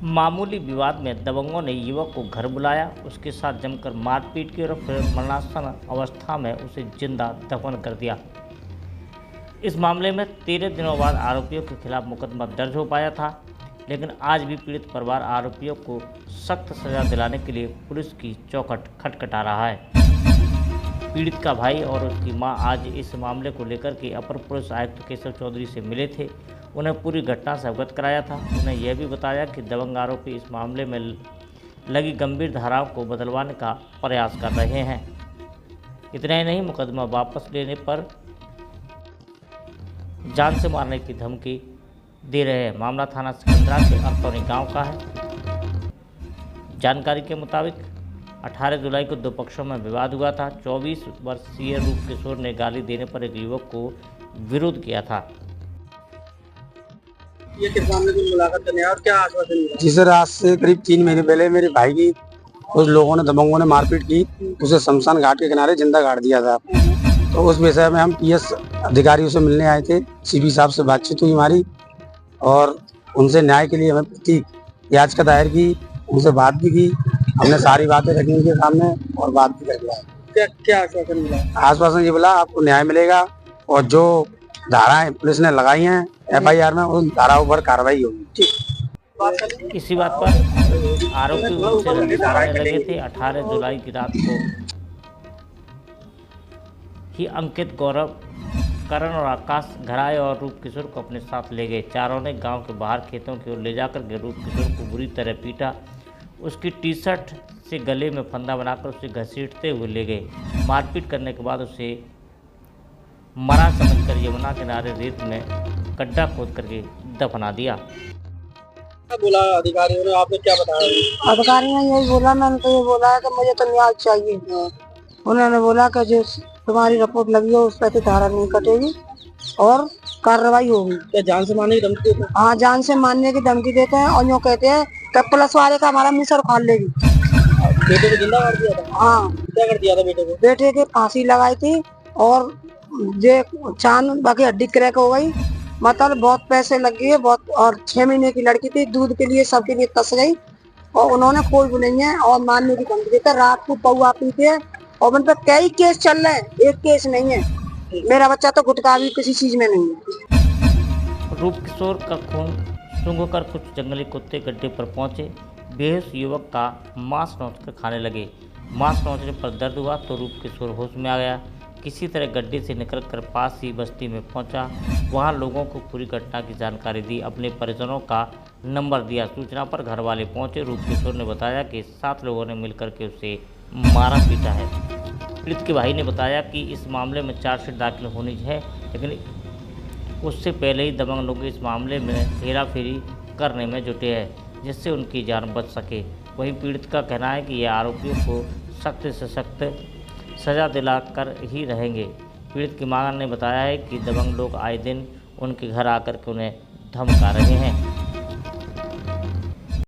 मामूली विवाद में दबंगों ने युवक को घर बुलाया, उसके साथ जमकर मारपीट की और फिर मरणासन अवस्था में उसे जिंदा दफन कर दिया। इस मामले में 13 दिनों बाद आरोपियों के खिलाफ मुकदमा दर्ज हो पाया था, लेकिन आज भी पीड़ित परिवार आरोपियों को सख्त सजा दिलाने के लिए पुलिस की चौखट खटखटा रहा है। पीड़ित का भाई और उसकी मां आज इस मामले को लेकर के अपर पुलिस आयुक्त केशव चौधरी से मिले थे। उन्हें पूरी घटना से अवगत कराया था। उन्हें यह भी बताया कि दबंग आरोपी इस मामले में लगी गंभीर धाराओं को बदलवाने का प्रयास कर रहे हैं। इतना ही नहीं, मुकदमा वापस लेने पर जान से मारने की धमकी दे रहे हैं। मामला थाना सिकंदरा के अरतौनी गांव का है। जानकारी के मुताबिक 18 जुलाई को दो पक्षों में विवाद हुआ था। 24 वर्षीय रूप किशोर ने गाली देने पर एक युवक को विरोध किया था। ये किस मामले में मुलाकात करने और क्या आश्वासन मिला? जी सर, आज से करीब 3 महीने पहले मेरे भाई की कुछ लोगों ने, दबंगों ने मारपीट की, उसे शमशान घाट के किनारे जिंदा गाड़ दिया था। तो उस विषय में हम पीएस अधिकारियों से मिलने आए थे। सीपी साहब से बातचीत हुई हमारी और उनसे न्याय के लिए हमें प्रतीक याचिका दायर की, उनसे बात भी की। हमने सारी बातें रखी उनके सामने और बात भी कर लिया। क्या आश्वासन मिला? आश्वासन ये बोला, आपको न्याय मिलेगा और जो धाराएं पुलिस ने लगाई हैं FIR में, उन धाराओं पर कार्रवाई होगी। इसी बात पर आरोपी उनसे रंजिश करने लगे थे। 18 जुलाई की रात को ही अंकित, गौरव, करण और आकाश घर आए और रूप किशोर को अपने साथ ले गए। चारों ने गांव के बाहर खेतों की ओर ले जाकर के रूप किशोर को बुरी तरह पीटा। उसकी टी-शर्ट से गले में फंदा बनाकर उसे घसीटते हुए ले गए। मारपीट करने के बाद उसे मरा समझकर यमुना किनारे रेत में गड्ढा खोद करके दफना दिया। क्या बोला अधिकारियों ने, आपने क्या बताया? अधिकारी ने यही बोला, मैंने तो ये बोला है कि मुझे तो न्याय चाहिए। उन्होंने बोला कि जो तुम्हारी रिपोर्ट लगी है उस पर तो धारा नहीं कटेगी और कार्रवाई होगी। क्या जान से मारने की धमकी देते हैं? हाँ, जान से मारने की धमकी देते हैं और यूँ कहते हैं कि पुलिस वाले का हमारा मिसर उखाड़ लेगी। बेटे को जिंदा कर दिया था? हाँ। क्या कर दिया था बेटे को? बेटे के फांसी लगाई थी और ये चांद बाकी हड्डी क्रैक हो गई। मतलब बहुत पैसे लग गए बहुत, और 6 महीने की लड़की थी, दूध के लिए सबके लिए तस गई और उन्होंने कोई भी नहीं है और मारने की धमकी देता। रात को पौआ पीते और उन पर कई केस चल रहे हैं, एक केस नहीं है। मेरा बच्चा तो गुटखा भी किसी चीज में नहीं है। रूप किशोर का खून सूंघकर कुछ जंगली कुत्ते गड्ढे पर पहुंचे। बेहोश युवक का मांस नोच कर खाने लगे। मांस नोचने पर दर्द हुआ तो रूप किशोर होश में आ गया। किसी तरह गड्ढे से निकलकर पास ही बस्ती में पहुंचा। वहां लोगों को पूरी घटना की जानकारी दी, अपने परिजनों का नंबर दिया। सूचना पर घर वाले पहुंचे। रूप किशोर ने बताया कि 7 लोगों ने मिलकर के उसे मारा पीटा है। पीड़ित के भाई ने बताया कि इस मामले में चार्जशीट दाखिल होनी है, लेकिन उससे पहले ही दबंग लोग इस मामले में हेराफेरी करने में जुटे हैं, जिससे उनकी जान बच सके। वहीं पीड़ित का कहना है कि ये आरोपियों को सख्त से सख्त सजा दिलाकर ही रहेंगे। पीड़ित की मां ने बताया है कि दबंग लोग आए दिन उनके घर आकर के उन्हें धमका रहे हैं।